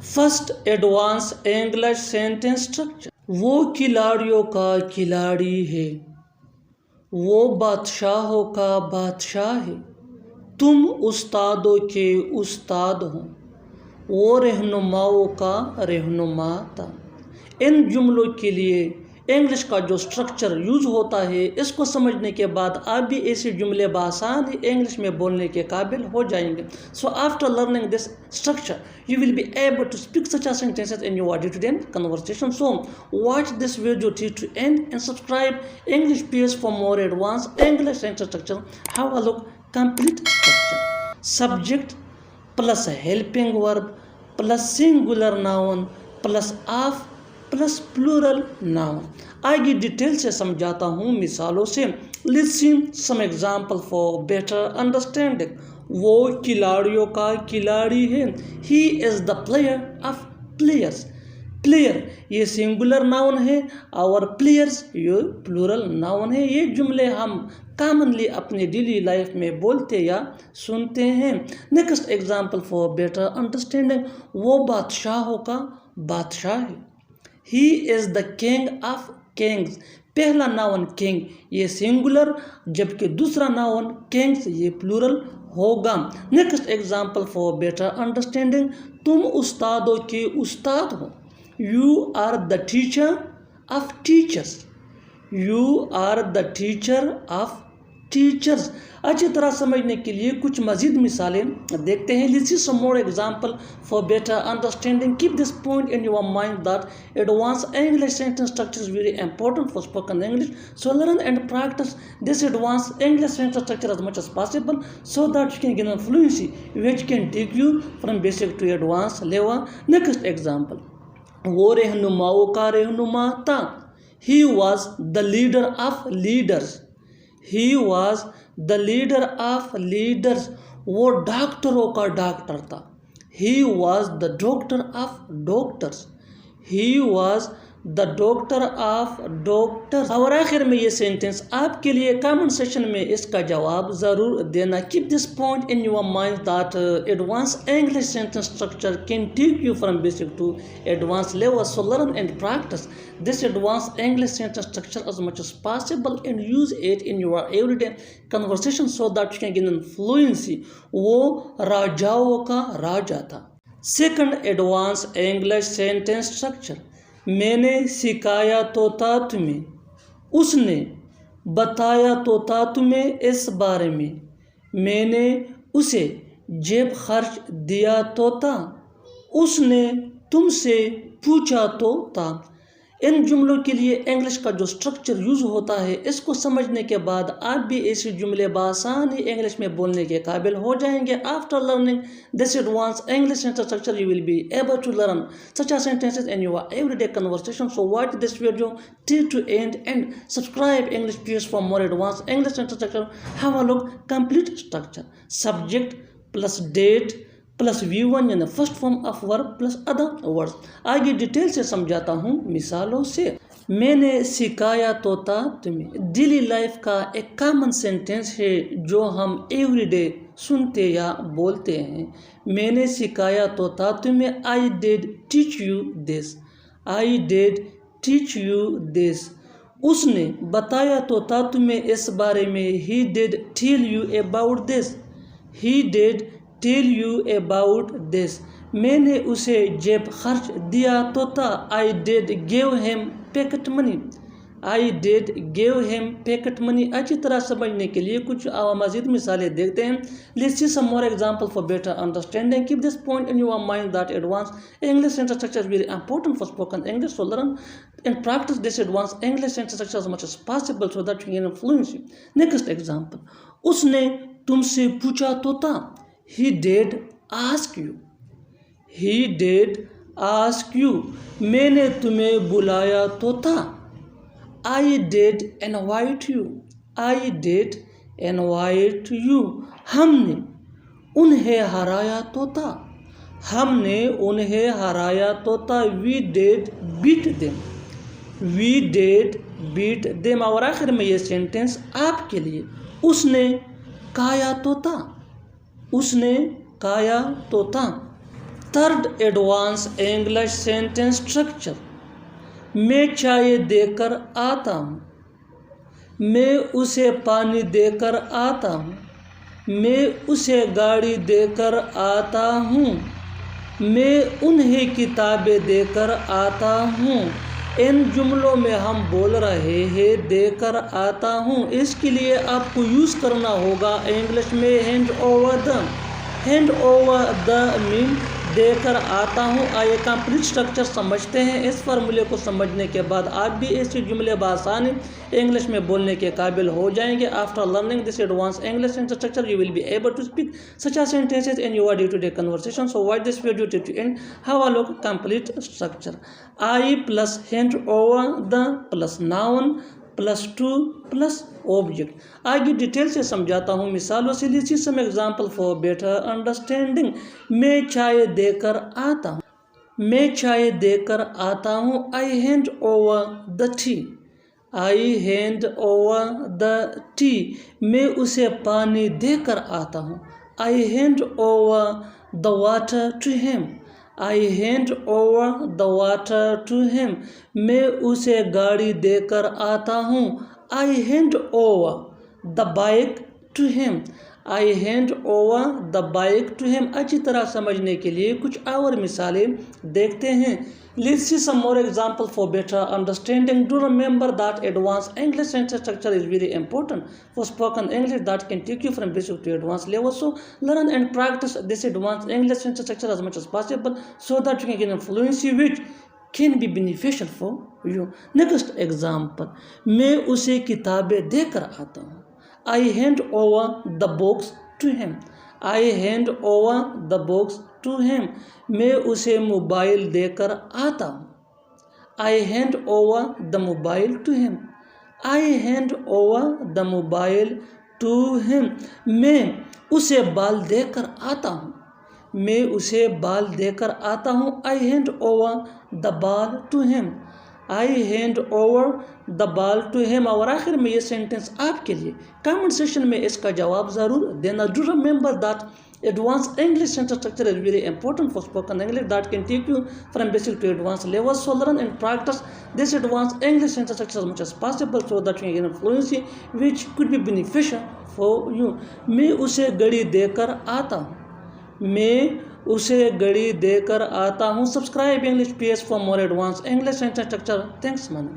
First advance English sentence structure. वो खिलाड़ियों का खिलाड़ी है, वो बादशाहों का बादशाह है, तुम उस्तादों के उस्ताद हो, वो रहनुमाओं का रहनुमा था। इन जुमलों के लिए इंग्लिश का जो स्ट्रक्चर यूज होता है, इसको समझने के बाद आप भी ऐसे जुमले बासान इंग्लिश में बोलने के काबिल हो जाएंगे। So after learning this structure you will be able to speak such as sentences in your day-to-day conversation. So watch this video till to end and subscribe English PS for more advanced English sentence structure. Have a look complete structure. Subject plus helping verb plus singular noun plus of plus plural noun. आगे detail से समझाता हूँ मिसालों से। Listen some example for better understanding. वो खिलाड़ियों का खिलाड़ी है, he is the player of players. Player ये सिंगुलर नाउन है और प्लेयर्स ये प्लूरल नाउन है। ये जुमले हम कॉमनली अपने डेली लाइफ में बोलते या सुनते हैं। Next example for better understanding. वो बादशाहों का बादशाह है, he is the king of kings. पहला नाउन किंग ये सिंगुलर, जबकि दूसरा नाउन किंग्स ये प्लूरल होगा। Next example for better understanding. तुम उस्तादों के उस्ताद हो, you are the teacher of teachers, you are the teacher of teachers. अच्छी तरह समझने के लिए कुछ मजीद मिसालें देखते हैं। Listen some more example for better understanding. Keep this point in your mind that advance English sentence structure is very important for spoken English. So learn and practise this advance English sentence structure as much as possible so that you can gain fluency which can take you from basic to advanced level. Next example, वो रहनुमाओं का रहनुमा था, he was the leader of leaders, he was the leader of leaders। वो डॉक्टरों का doctor था, he was the doctor of doctors, he was the doctor of doctor. और आखिर में ये सेंटेंस आपके लिए कमेंट सेक्शन में इसका जवाब ज़रूर देना। Keep this point in your mind that advance English sentence structure can take you from basic to advance level. So learn and practise this advance English sentence structure as much as possible and use it in your everyday conversation so that you can gain fluency। वो राजाओं का राजा था। Second advance English sentence structure. मैंने सिखाया तो था तुम्हें, उसने बताया तो था तुम्हें इस बारे में, मैंने उसे जेब खर्च दिया तो था, उसने तुमसे पूछा तो था। इन जुमलों के लिए इंग्लिश का जो स्ट्रक्चर यूज़ होता है, इसको समझने के बाद आप भी ऐसे जुमले बासानी इंग्लिश में बोलने के काबिल हो जाएंगे। After learning this advance English sentence structure you will be able to learn such sentences in your everyday conversation. So watch this video till to end and subscribe English PS for more advance English sentence structure. Have a look complete structure. Subject plus did plus V1 यानी first form of verb plus other words. आगे detail से समझाता हूँ मिसालों से। मैंने सिखाया तो था तुम्हें डेली लाइफ का एक कॉमन सेंटेंस है जो हम एवरीडे सुनते या बोलते हैं। मैंने सिखाया तो था तुम्हें, I did teach you this, I did teach you this. उसने बताया तो था तुम्हें इस बारे में, he did tell you about this, he did tell you about this. मैंने उसे जेब खर्च दिया तो था, I did give him packet money, I did give him packet money. अच्छी तरह समझने के लिए कुछ मज़ीद मिसालें देखते हैं। Let's see some more example for better understanding. Keep this point in your mind that advance English sentence structure is very important for spoken English. So learn and practise this advance English sentence structure as much as possible so that you gain fluency. Next example, उसने तुमसे पूछा तो था, he did ask you, he did ask you। मैंने तुम्हें बुलाया तो था, I did invite you, I did invite you। हमने उन्हें हराया तो था, हमने उन्हें हराया तो था, we did beat them, we did beat them। और आखिर में ये सेंटेंस आपके लिए, उसने खाया तो था, उसने खाया तो था, third advance English sentence structure, मैं चाय देकर आता हूँ, मैं उसे पानी देकर आता हूँ, मैं उसे गाड़ी देकर आता हूँ, मैं उन्हें किताबें देकर आता हूँ। इन जुमलों में हम बोल रहे हैं देकर आता हूँ, इसके लिए आपको यूज़ करना होगा इंग्लिश में hand over the. Hand over the mean देकर आता हूँ। आइए कंप्लीट स्ट्रक्चर समझते हैं। इस फार्मूले को समझने के बाद आप भी ऐसे जुमले बासानी इंग्लिश में बोलने के काबिल हो जाएंगे। After learning this advance English structure you will be able to speak such sentences in your day-to-day conversation. So watch this video to end. Have a look complete structure. I plus hand over the plus noun plus to plus object. आगे detail से समझाता हूँ मिसालों से। लीजिए some example for better understanding. मैं चाय देकर आता हूँ, मैं चाय देकर आता हूँ। I hand over the tea, I hand over the tea. मैं उसे पानी देकर आता हूँ, I hand over the water to him, I hand over the water to him. मैं उसे गाड़ी देकर आता हूँ, I hand over the bike to him, I hand over the bike to him. अच्छी तरह समझने के लिए कुछ और मिसालें देखते हैं। Let's see some more example for better understanding. Do remember that advanced English sentence structure is very important for spoken English that can take you from basic to advanced level. So learn and practice this advanced English sentence structure as much as possible so that you can gain fluency which can be beneficial for you. Next example, मैं उसे किताबें देकर आता हूँ। I hand over the books to him. I hand over the books to him. मैं उसे mobile देकर आता हूँ। I hand over the mobile to him. I hand over the mobile to him. मैं उसे बाल देकर आता हूँ, मैं उसे बाल देकर आता हूँ। I hand over the ball to him. I hand over the ball to him. और आखिर में ये सेंटेंस आपके लिए कमेंट सेक्शन में इसका जवाब ज़रूर देना। Do remember that advanced English sentence structure is very important for spoken English that can take you from basic to advanced levels. So learn and practice this advanced English sentence structure as much as possible so that you can gain fluency which could be beneficial for you. मैं उसे घड़ी देकर आता हूँ, मैं उसे घड़ी देकर आता हूँ। Subscribe English PS for more advanced English sentence structure. Thanks man.